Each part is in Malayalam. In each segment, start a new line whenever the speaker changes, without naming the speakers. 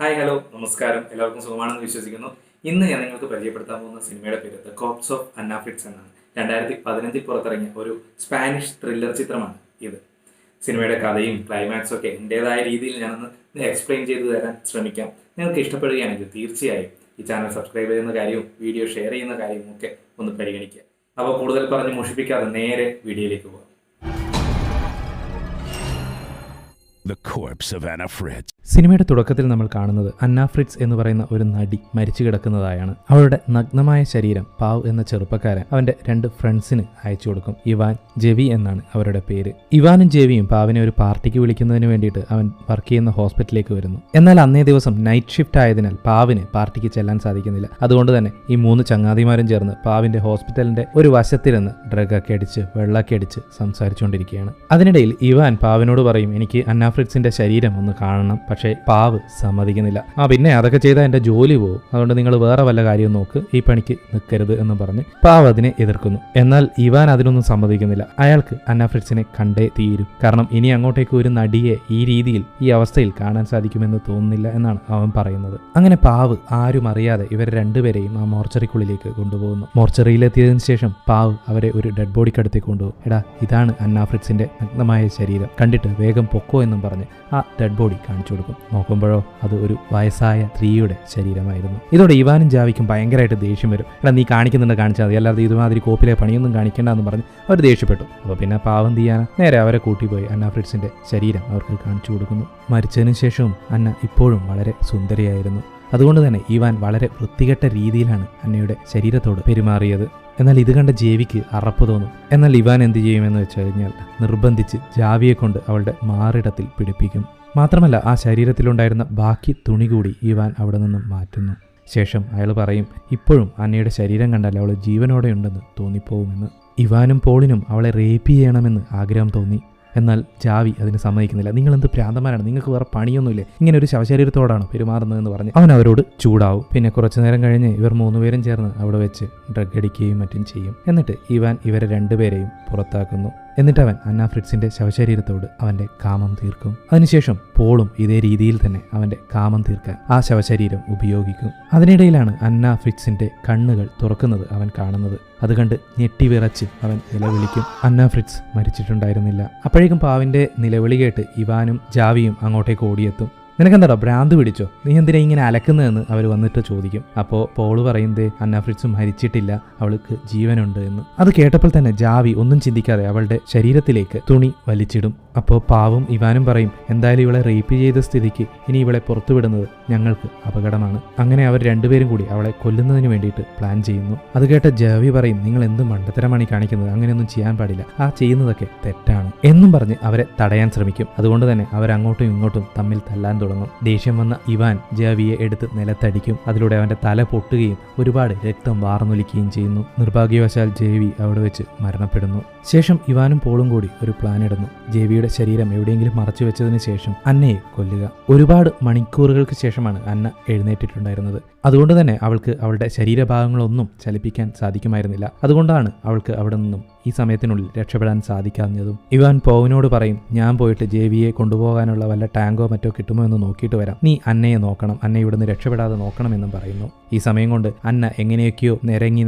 ഹായ് ഹലോ നമസ്കാരം, എല്ലാവർക്കും സുഖമാണെന്ന് വിശ്വസിക്കുന്നു. ഇന്ന് ഞാൻ നിങ്ങൾക്ക് പരിചയപ്പെടുത്താൻ പോകുന്ന സിനിമയുടെ പേര് the corps of Anna Fritz എന്നാണ്. 2015 പുറത്തിറങ്ങിയ ഒരു സ്പാനിഷ് ത്രില്ലർ ചിത്രമാണ് ഇത്. സിനിമയുടെ കഥയും ക്ലൈമാക്സും ഒക്കെ എൻ്റെതായ രീതിയിൽ ഞാനൊന്ന് എക്സ്പ്ലെയിൻ ചെയ്തു തരാൻ ശ്രമിക്കാം. നിങ്ങൾക്ക് ഇഷ്ടപ്പെടുകയാണെങ്കിൽ തീർച്ചയായും ഈ ചാനൽ സബ്സ്ക്രൈബ് ചെയ്യുന്ന കാര്യവും വീഡിയോ ഷെയർ ചെയ്യുന്ന കാര്യവും ഒക്കെ ഒന്ന് പരിഗണിക്കുക. അപ്പോൾ കൂടുതൽ പറഞ്ഞ് മോഷിപ്പിക്കാതെ നേരെ വീഡിയോയിലേക്ക് പോകാം.
The corpse of Anna Fritz.
സിനിമയുടെ തുടക്കത്തിൽ നമ്മൾ കാണുന്നത് അന്ന ഫ്രിറ്റ്സ് എന്ന് പറയുന്ന ഒരു നടി മരിച്ചു കിടക്കുന്നതായാണ്. അവളുടെ നഗ്നമായ ശരീരം പാവ് എന്ന ചെറുപ്പക്കാരൻ അവന്റെ 2 ഫ്രണ്ട്സിന് അയച്ചു കൊടുക്കും. ഇവാൻ, ജെവി എന്നാണ് അവരുടെ പേര്. ഇവാനും ജെവിയും പാവിനെ ഒരു പാർട്ടിക്ക് വിളിക്കുന്നതിന് വേണ്ടിയിട്ട് അവൻ വർക്ക് ചെയ്യുന്ന ഹോസ്പിറ്റലിലേക്ക് വരുന്നു. എന്നാൽ അന്നേ ദിവസം നൈറ്റ് ഷിഫ്റ്റ് ആയതിനാൽ പാവിന് പാർട്ടിക്ക് ചെല്ലാൻ സാധിക്കുന്നില്ല. അതുകൊണ്ട് തന്നെ ഈ 3 ചങ്ങാതിമാരും ചേർന്ന് പാവിന്റെ ഹോസ്പിറ്റലിന്റെ ഒരു വശത്തിരുന്ന് ഡ്രഗൊക്കെ അടിച്ച് വെള്ളമൊക്കെ അടിച്ച് സംസാരിച്ചുകൊണ്ടിരിക്കുകയാണ്. അതിനിടയിൽ ഇവാൻ പാവിനോട് പറയും, എനിക്ക് അന്ന ഫ്രിറ്റ്സിന്റെ ശരീരം ഒന്ന് കാണണം. പക്ഷേ പാവ് സമ്മതിക്കുന്നില്ല. പിന്നെ അതൊക്കെ ചെയ്താൽ എൻ്റെ ജോലി പോകും, അതുകൊണ്ട് നിങ്ങൾ വേറെ വല്ല കാര്യവും നോക്ക്, ഈ പണിക്ക് നിൽക്കരുത് എന്ന് പറഞ്ഞ് പാവ് അതിനെ എതിർക്കുന്നു. എന്നാൽ ഇവാൻ അതിനൊന്നും സമ്മതിക്കുന്നില്ല. അയാൾക്ക് അന്ന ഫ്രിറ്റ്സിനെ കണ്ടേ തീരും. കാരണം ഇനി അങ്ങോട്ടേക്ക് ഒരു നടിയെ ഈ രീതിയിൽ ഈ അവസ്ഥയിൽ കാണാൻ സാധിക്കുമെന്ന് തോന്നുന്നില്ല എന്നാണ് അവൻ പറയുന്നത്. അങ്ങനെ പാവ് ആരും അറിയാതെ ഇവർ രണ്ടുപേരെയും ആ മോർച്ചറിക്കുള്ളിലേക്ക് കൊണ്ടുപോകുന്നു. മോർച്ചറിയിലെത്തിയതിനു ശേഷം പാവ് അവരെ ഒരു ഡെഡ് ബോഡിക്കടുത്തേക്ക് കൊണ്ടുപോകും. എടാ, ഇതാണ് അന്ന ഫ്രിറ്റ്സിന്റെ നഗ്നമായ ശരീരം, കണ്ടിട്ട് വേഗം പൊക്കോ എന്നും പറഞ്ഞ് ആ ഡെഡ് ബോഡി കാണിച്ചു കൊടുക്കും. നോക്കുമ്പോഴോ അത് ഒരു വയസ്സായ സ്ത്രീയുടെ ശരീരമായിരുന്നു. ഇതോടെ ഇവാനും ജാവിക്കും ഭയങ്കരമായിട്ട് ദേഷ്യം വരും. എടാ, നീ കാണിക്കുന്നുണ്ട് കാണിച്ചാൽ മതി, അല്ലാതെ ഇതുമാതിരി കോപ്പിലെ പണിയൊന്നും കാണിക്കേണ്ടെന്ന് പറഞ്ഞ് അവർ ദേഷ്യപ്പെട്ടു. അപ്പോൾ പിന്നെ പാവം ചെയ്യാൻ നേരെ അവരെ കൂട്ടിപ്പോയി അന്ന ഫ്രിറ്റ്സിന്റെ ശരീരം അവർക്ക് കാണിച്ചു കൊടുക്കുന്നു. മരിച്ചതിനു ശേഷവും അന്ന ഇപ്പോഴും വളരെ സുന്ദരിയായിരുന്നു. അതുകൊണ്ട് തന്നെ ഇവാൻ വളരെ വൃത്തികെട്ട രീതിയിലാണ് അന്നയുടെ ശരീരത്തോട് പെരുമാറിയത്. എന്നാൽ ഇത് കണ്ട ജേവിക്ക് അറപ്പ് തോന്നും. എന്നാൽ ഇവാൻ എന്ത് ചെയ്യുമെന്ന് വെച്ച് കഴിഞ്ഞാൽ നിർബന്ധിച്ച് ജാവിയെ കൊണ്ട് അവളുടെ മാറിടത്തിൽ പിടിപ്പിക്കും. മാത്രമല്ല ആ ശരീരത്തിലുണ്ടായിരുന്ന ബാക്കി തുണി കൂടി ഇവാൻ അവിടെ നിന്നും മാറ്റുന്നു. ശേഷം അയാൾ പറയും, ഇപ്പോഴും അന്നയുടെ ശരീരം കണ്ടാൽ അവൾ ജീവനോടെ ഉണ്ടെന്ന് തോന്നിപ്പോവുമെന്ന്. ഇവാനും പോളിനും അവളെ റേപ്പ് ചെയ്യണമെന്ന് ആഗ്രഹം തോന്നി. എന്നാൽ ജാവി അതിന് സമ്മതിക്കുന്നില്ല. നിങ്ങൾ എന്ത് ഭ്രാന്തന്മാരാണ്, നിങ്ങൾക്ക് വേറെ പണിയൊന്നുമില്ലേ, ഇങ്ങനെ ഒരു ശവശരീരത്തോടാണ് പെരുമാറുന്നതെന്ന് പറഞ്ഞ് അവൻ അവരോട് ചൂടാവും. പിന്നെ കുറച്ചു നേരം കഴിഞ്ഞ് ഇവർ 3 പേരും ചേർന്ന് അവിടെ വെച്ച് ഡ്രഗ് അടിക്കുകയും മറ്റും ചെയ്യും. എന്നിട്ട് ഇവാൻ ഇവരെ 2 പേരെയും പുറത്താക്കുന്നു. എന്നിട്ട് അവൻ അന്ന ഫ്രിറ്റ്സിന്റെ ശവശരീരത്തോട് അവന്റെ കാമം തീർക്കും. അതിനുശേഷം പോളും ഇതേ രീതിയിൽ തന്നെ അവന്റെ കാമം തീർക്കാൻ ആ ശവശരീരം ഉപയോഗിക്കും. അതിനിടയിലാണ് അന്ന ഫ്രിറ്റ്സിന്റെ കണ്ണുകൾ തുറക്കുന്നത് അവൻ കാണുന്നത്. അത് കണ്ട് ഞെട്ടിവിറച്ച് അവൻ നിലവിളിക്കും. അന്ന ഫ്രിറ്റ്സ് മരിച്ചിട്ടുണ്ടായിരുന്നില്ല. അപ്പോഴേക്കും പാവിന്റെ നിലവിളി കേട്ട് ഇവാനും ജാവിയും അങ്ങോട്ടേക്ക് ഓടിയെത്തും. നിനക്കെന്താടാ ഭ്രാന്ത് പിടിച്ചോ, നീ എന്തിനാ ഇങ്ങനെ അലക്കുന്നതെന്ന് അവർ വന്നിട്ട് ചോദിക്കും. അപ്പോൾ പോള് പറയുന്നത് അന്ന ഫ്രിറ്റ്സ് മരിച്ചിട്ടില്ല, അവൾക്ക് ജീവനുണ്ട് എന്ന്. അത് കേട്ടപ്പോൾ തന്നെ ജാവി ഒന്നും ചിന്തിക്കാതെ അവളുടെ ശരീരത്തിലേക്ക് തുണി വലിച്ചിടും. അപ്പോൾ പാവും ഇവാനും പറയും, എന്തായാലും ഇവളെ റേപ്പ് ചെയ്ത സ്ഥിതിക്ക് ഇനി ഇവളെ പുറത്തുവിടുന്നത് ഞങ്ങൾക്ക് അപകടമാണ്. അങ്ങനെ അവർ 2 പേരും കൂടി അവളെ കൊല്ലുന്നതിന് വേണ്ടിയിട്ട് പ്ലാൻ ചെയ്യുന്നു. അത് കേട്ട ജാവി പറയും, നിങ്ങൾ എന്ത് മണ്ടത്തരമാണ് കാണിക്കുന്നത്, അങ്ങനെയൊന്നും ചെയ്യാൻ പാടില്ല, ആ ചെയ്യുന്നതൊക്കെ തെറ്റാണ് എന്നും പറഞ്ഞ് അവരെ തടയാൻ ശ്രമിക്കും. അതുകൊണ്ട് തന്നെ അവരങ്ങോട്ടും ഇങ്ങോട്ടും തമ്മിൽ തല്ലാൻ തുടങ്ങും. ദേഷ്യം വന്ന ഇവാൻ ജാവിയെ എടുത്ത് നിലത്തടിക്കും. അതിലൂടെ അവന്റെ തല പൊട്ടുകയും ഒരുപാട് രക്തം വാർന്നൊലിക്കുകയും ചെയ്യുന്നു. നിർഭാഗ്യവശാൽ ജേവി അവിടെ വെച്ച് മരണപ്പെടുന്നു. ശേഷം ഇവാനും പോളും കൂടി ഒരു പ്ലാൻ ഇടുന്നു. ജേവിയുടെ ശരീരം എവിടെയെങ്കിലും മറച്ചു വെച്ചതിന് ശേഷം അന്നയെ കൊല്ലുക. ഒരുപാട് മണിക്കൂറുകൾക്ക് ശേഷമാണ് അന്ന എഴുന്നേറ്റിട്ടുണ്ടായിരുന്നത്. അതുകൊണ്ട് തന്നെ അവൾക്ക് അവളുടെ ശരീരഭാഗങ്ങളൊന്നും ചലിപ്പിക്കാൻ സാധിക്കുമായിരുന്നില്ല. അതുകൊണ്ടാണ് അവൾക്ക് അവിടെ നിന്നും ഈ സമയത്തിനുള്ളിൽ രക്ഷപ്പെടാൻ സാധിക്കാഞ്ഞതും. ഇവാൻ പോവിനോട് പറയും, ഞാൻ പോയിട്ട് ജേവിയെ കൊണ്ടുപോകാനുള്ള വല്ല ടാങ്കോ മറ്റോ കിട്ടുമോ എന്ന് നോക്കിയിട്ട് വരാം, നീ അന്നയെ നോക്കണം, അന്ന ഇവിടുന്ന് രക്ഷപ്പെടാതെ നോക്കണമെന്നും പറയുന്നു. ഈ സമയം കൊണ്ട് അന്ന എങ്ങനെയൊക്കെയോ നിരങ്ങി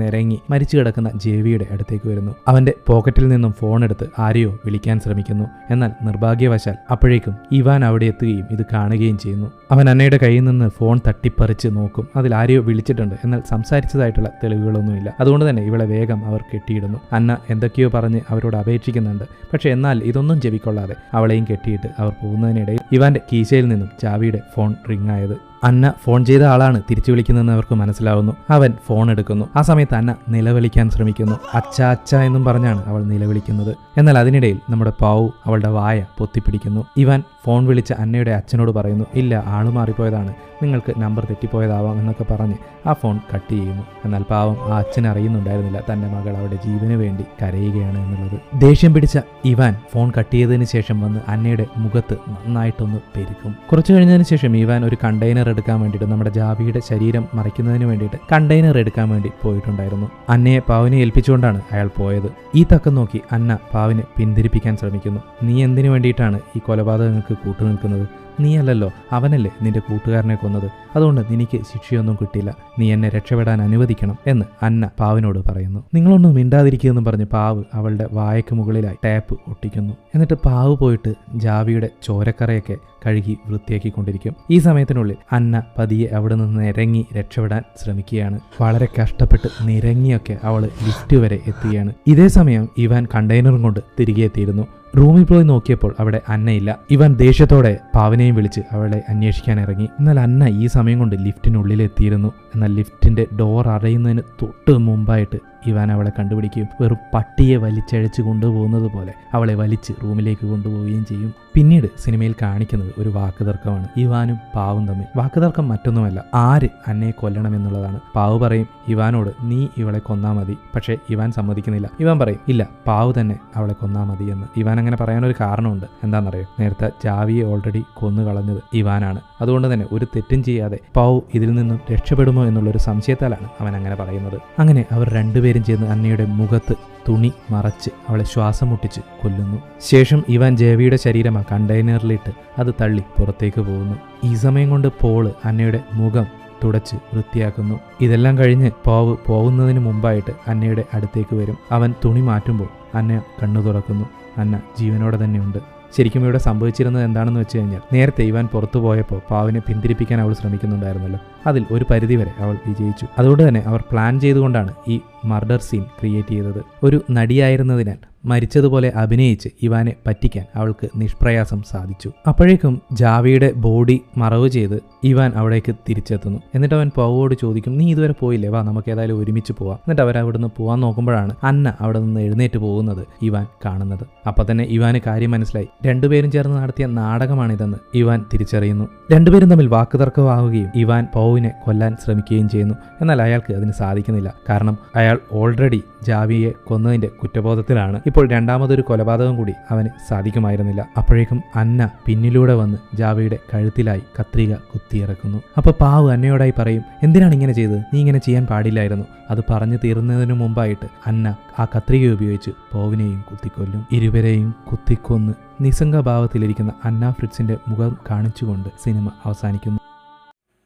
മരിച്ചു കിടക്കുന്ന ജേവിയുടെ അടുത്തേക്ക് വരുന്നു. അവന്റെ പോക്കറ്റിൽ നിന്നും ഫോൺ എടുത്ത് ആരെയോ വിളിക്കാൻ ശ്രമിക്കുന്നു. എന്നാൽ നിർഭാഗ്യവശാൽ അപ്പോഴേക്കും ഇവാൻ അവിടെ എത്തുകയും ഇത് കാണുകയും ചെയ്യുന്നു. അവൻ അന്നയുടെ കയ്യിൽ നിന്ന് ഫോൺ തട്ടിപ്പറിച്ച് നോക്കും. അതിൽ ആരെയോ വിളിച്ചിട്ടുണ്ട്, എന്നാൽ സംസാരിച്ചതായിട്ടുള്ള തെളിവുകളൊന്നുമില്ല. അതുകൊണ്ട് തന്നെ ഇവളെ വേഗം അവർ കെട്ടിയിടുന്നു. അന്ന എന്തൊക്കെയോ പറഞ്ഞ് അവരോട് അപേക്ഷിക്കുന്നുണ്ട്. പക്ഷെ എന്നാൽ ഇതൊന്നും ചെവിക്കൊള്ളാതെ അവളെയും കെട്ടിയിട്ട് അവർ പോകുന്നതിനിടയിൽ ഇവാന്റെ കീശയിൽ നിന്നും ജാവിയുടെ ഫോൺ റിംഗ് ആയത്. അന്ന ഫോൺ ചെയ്ത ആളാണ് തിരിച്ചു വിളിക്കുന്നതെന്ന് അവർക്ക് മനസ്സിലാവുന്നു. അവൻ ഫോൺ എടുക്കുന്നു. ആ സമയത്ത് അന്ന നിലവിളിക്കാൻ ശ്രമിക്കുന്നു. അച്ഛ അച്ഛ എന്നും പറഞ്ഞാണ് അവൾ നിലവിളിക്കുന്നത്. എന്നാൽ അതിനിടയിൽ നമ്മുടെ പാവു അവളുടെ വായ പൊത്തിപ്പിടിക്കുന്നു. ഇവാൻ ഫോൺ വിളിച്ച അന്നയുടെ അച്ഛനോട് പറയുന്നു, ഇല്ല, ആള് മാറിപ്പോയതാണ്, നിങ്ങൾക്ക് നമ്പർ തെറ്റിപ്പോയതാവാം എന്നൊക്കെ പറഞ്ഞ് ആ ഫോൺ കട്ട് ചെയ്യുന്നു. എന്നാൽ പാവം ആ അച്ഛൻ അറിയുന്നുണ്ടായിരുന്നില്ല തന്റെ മകൾ അവരുടെ ജീവന് വേണ്ടി കരയുകയാണ് എന്നുള്ളത്. ദേഷ്യം പിടിച്ച ഇവാൻ ഫോൺ കട്ട് ചെയ്തതിന് ശേഷം വന്ന് അന്നയുടെ മുഖത്ത് നന്നായിട്ടൊന്ന് പെരുക്കും. കുറച്ചു കഴിഞ്ഞതിന് ശേഷം ഇവാൻ ഒരു കണ്ടെയ്നർ എടുക്കാൻ വേണ്ടിയിട്ട്, നമ്മുടെ ജാവിയുടെ ശരീരം മറയ്ക്കുന്നതിന് വേണ്ടിയിട്ട് കണ്ടെയ്നർ എടുക്കാൻ വേണ്ടി പോയിട്ടുണ്ടായിരുന്നു. അന്നയെ പാവിനെ ഏൽപ്പിച്ചുകൊണ്ടാണ് അയാൾ പോയത്. ഈ തക്കം നോക്കി അന്ന പാവിനെ പിന്തിരിപ്പിക്കാൻ ശ്രമിക്കുന്നു. നീ എന്തിനു വേണ്ടിയിട്ടാണ് ഈ കൊലപാതകങ്ങൾക്ക് കൂട്ടുനിൽക്കുന്നത്? നീയല്ലല്ലോ, അവനല്ലേ നിന്റെ കൂട്ടുകാരനെ കൊന്നത്. അതുകൊണ്ട് നിനക്ക് ശിക്ഷയൊന്നും കിട്ടില്ല. നീ എന്നെ രക്ഷപ്പെടാൻ അനുവദിക്കണം എന്ന് അന്ന പാവിനോട് പറയുന്നു. നിങ്ങളൊന്നും മിണ്ടാതിരിക്കുമെന്നും പറഞ്ഞ് പാവ് അവളുടെ വായക്ക് മുകളിലായി ടാപ്പ് ഒട്ടിക്കുന്നു. എന്നിട്ട് പാവ് പോയിട്ട് ജാവിയുടെ ചോരക്കറയൊക്കെ കഴുകി വൃത്തിയാക്കിക്കൊണ്ടിരിക്കും. ഈ സമയത്തിനുള്ളിൽ അന്ന പതിയെ അവിടെ നിന്ന് നിരങ്ങി രക്ഷപ്പെടാൻ ശ്രമിക്കുകയാണ്. വളരെ കഷ്ടപ്പെട്ട് നിരങ്ങിയൊക്കെ അവൾ ലിഫ്റ്റ് വരെ എത്തുകയാണ്. ഇതേ സമയം ഇവാൻ കണ്ടെയ്നറും കൊണ്ട് തിരികെ എത്തിയിരുന്നു. റൂമിൽ പോയി നോക്കിയപ്പോൾ അവിടെ അന്നയില്ല. ഇവാൻ ദേഷ്യത്തോടെ പാവിനെയും വിളിച്ച് അവളെ അന്വേഷിക്കാൻ ഇറങ്ങി. എന്നാൽ അന്ന ഈ സമയം കൊണ്ട് ലിഫ്റ്റിനുള്ളിലെത്തിയിരുന്നു. എന്നാൽ ലിഫ്റ്റിന്റെ ഡോർ അടയുന്നതിന് തൊട്ട് മുമ്പായിട്ട് ഇവാൻ അവളെ കണ്ടുപിടിക്കുകയും വെറും പട്ടിയെ വലിച്ചഴച്ച് കൊണ്ടുപോകുന്നത് പോലെ അവളെ വലിച്ച് റൂമിലേക്ക് കൊണ്ടുപോവുകയും ചെയ്യും. പിന്നീട് സിനിമയിൽ കാണിക്കുന്നത് ഒരു വാക്കുതർക്കമാണ് ഇവാനും പാവും തമ്മിൽ. വാക്കുതർക്കം മറ്റൊന്നുമല്ല, ആര് അന്നയെ കൊല്ലണമെന്നുള്ളതാണ്. പാവ് പറയും ഇവാനോട് നീ ഇവളെ കൊന്നാ മതി. പക്ഷേ ഇവാൻ സമ്മതിക്കുന്നില്ല. ഇവാൻ പറയും ഇല്ല, പാവ് തന്നെ അവളെ കൊന്നാ മതി എന്ന്. ഇവാൻ അങ്ങനെ പറയാനൊരു കാരണമുണ്ട്. എന്താണെന്നറിയോ? നേരത്തെ ജാവിയെ ഓൾറെഡി കൊന്നു കളഞ്ഞത് ഇവാനാണ്. അതുകൊണ്ട് തന്നെ ഒരു തെറ്റും ചെയ്യാതെ പാവ് ഇതിൽ നിന്നും രക്ഷപ്പെടുമോ എന്നുള്ളൊരു സംശയത്താലാണ് അവൻ അങ്ങനെ പറയുന്നത്. അങ്ങനെ അവർ രണ്ടുപേരും ചേർന്ന് അന്നയുടെ മുഖത്ത് തുണി മറച്ച് അവളെ ശ്വാസം മുട്ടിച്ച് കൊല്ലുന്നു. ശേഷം ഇവാൻ ജേവിയുടെ ശരീരം ആ കണ്ടെയ്നറിലിട്ട് അത് തള്ളി പുറത്തേക്ക് പോകുന്നു. ഈ സമയം കൊണ്ട് പോള് അന്നയുടെ മുഖം തുടച്ച് വൃത്തിയാക്കുന്നു. ഇതെല്ലാം കഴിഞ്ഞ് പാവ് പോകുന്നതിന് മുമ്പായിട്ട് അന്നയുടെ അടുത്തേക്ക് വരും. അവൻ തുണി മാറ്റുമ്പോൾ അന്ന കണ്ണു തുറക്കുന്നു. അന്ന ജീവനോടെ തന്നെയുണ്ട്. ശരിക്കും ഇവിടെ സംഭവിച്ചിരുന്നത് എന്താണെന്ന് വെച്ച് കഴിഞ്ഞാൽ, നേരത്തെ ഇവാൻ പുറത്തു പോയപ്പോൾ പാവിനെ പിന്തിരിപ്പിക്കാൻ അവൾ ശ്രമിക്കുന്നുണ്ടായിരുന്നല്ലോ. അതിൽ ഒരു പരിധിവരെ അവൾ വിജയിച്ചു. അതുകൊണ്ട് തന്നെ അവർ പ്ലാൻ ചെയ്തുകൊണ്ടാണ് ഈ മർഡർ സീൻ ക്രിയേറ്റ് ചെയ്തത്. ഒരു നടിയായിരുന്നതിനാൽ മരിച്ചതുപോലെ അഭിനയിച്ച് ഇവാനെ പറ്റിക്കാൻ അവൾക്ക് നിഷ്പ്രയാസം സാധിച്ചു. അപ്പോഴേക്കും ജാവിയുടെ ബോഡി മറവ് ചെയ്ത് ഇവാൻ അവിടേക്ക് തിരിച്ചെത്തുന്നു. എന്നിട്ട് അവൻ പാവോട് ചോദിക്കും, നീ ഇതുവരെ പോയില്ലേ, വാ നമുക്ക് ഏതായാലും ഒരുമിച്ച് പോവാം. എന്നിട്ട് അവരവിടുന്ന് പോകാൻ നോക്കുമ്പോഴാണ് അന്ന അവിടെ നിന്ന് എഴുന്നേറ്റ് പോകുന്നത് ഇവാൻ കാണുന്നത്. അപ്പം തന്നെ ഇവാന് കാര്യം മനസ്സിലായി. രണ്ടുപേരും ചേർന്ന് നടത്തിയ നാടകമാണിതെന്ന് ഇവാൻ തിരിച്ചറിയുന്നു. രണ്ടുപേരും തമ്മിൽ വാക്കുതർക്കമാവുകയും ഇവാൻ പൗവിനെ കൊല്ലാൻ ശ്രമിക്കുകയും ചെയ്യുന്നു. എന്നാൽ അയാൾക്ക് അതിന് സാധിക്കുന്നില്ല. കാരണം അയാൾ ഓൾറെഡി ജാവിയെ കൊന്നതിന്റെ കുറ്റബോധത്തിലാണ്. ഇപ്പോൾ രണ്ടാമതൊരു കൊലപാതകം കൂടി അവന് സാധിക്കുമായിരുന്നില്ല. അപ്പോഴേക്കും അന്ന പിന്നിലൂടെ വന്ന് ജാവിയുടെ കഴുത്തിലായി കത്രിക കുത്തിയിറക്കുന്നു. അപ്പൊ പാവ് അന്നയോടായി പറയും, എന്തിനാണ് ഇങ്ങനെ ചെയ്തത്? നീ ഇങ്ങനെ ചെയ്യാൻ പാടില്ലായിരുന്നു. അത് പറഞ്ഞു തീർന്നതിനു മുമ്പായിട്ട് അന്ന ആ കത്രിക ഉപയോഗിച്ച് പോവിനെയും കുത്തിക്കൊല്ലും. ഇരുവരെയും കുത്തിക്കൊന്ന് നിസ്സംഗഭാവത്തിലിരിക്കുന്ന അന്ന ഫ്രിറ്റ്സിന്റെ മുഖം കാണിച്ചുകൊണ്ട് സിനിമ അവസാനിക്കുന്നു.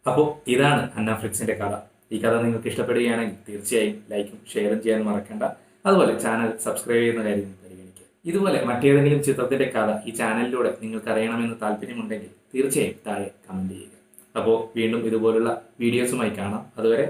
അപ്പോൾ ഇതാണ് അന്ന ഫ്രിറ്റ്സിന്റെ കഥ. ഈ കഥ നിങ്ങൾക്ക് ഇഷ്ടപ്പെടുകയാണെങ്കിൽ തീർച്ചയായും ലൈക്കും ഷെയറും ചെയ്യാൻ മറക്കണ്ട. അതുപോലെ ചാനൽ സബ്സ്ക്രൈബ് ചെയ്യുന്ന കാര്യം പരിഗണിക്കുക. ഇതുപോലെ മറ്റേതെങ്കിലും ചിത്രത്തിന്റെ കഥ ഈ ചാനലിലൂടെ നിങ്ങൾക്ക് അറിയണമെന്ന് താല്പര്യമുണ്ടെങ്കിൽ തീർച്ചയായും താഴെ കമന്റ് ചെയ്യുക. അപ്പോൾ വീണ്ടും ഇതുപോലുള്ള വീഡിയോസുമായി കാണാം. അതുവരെ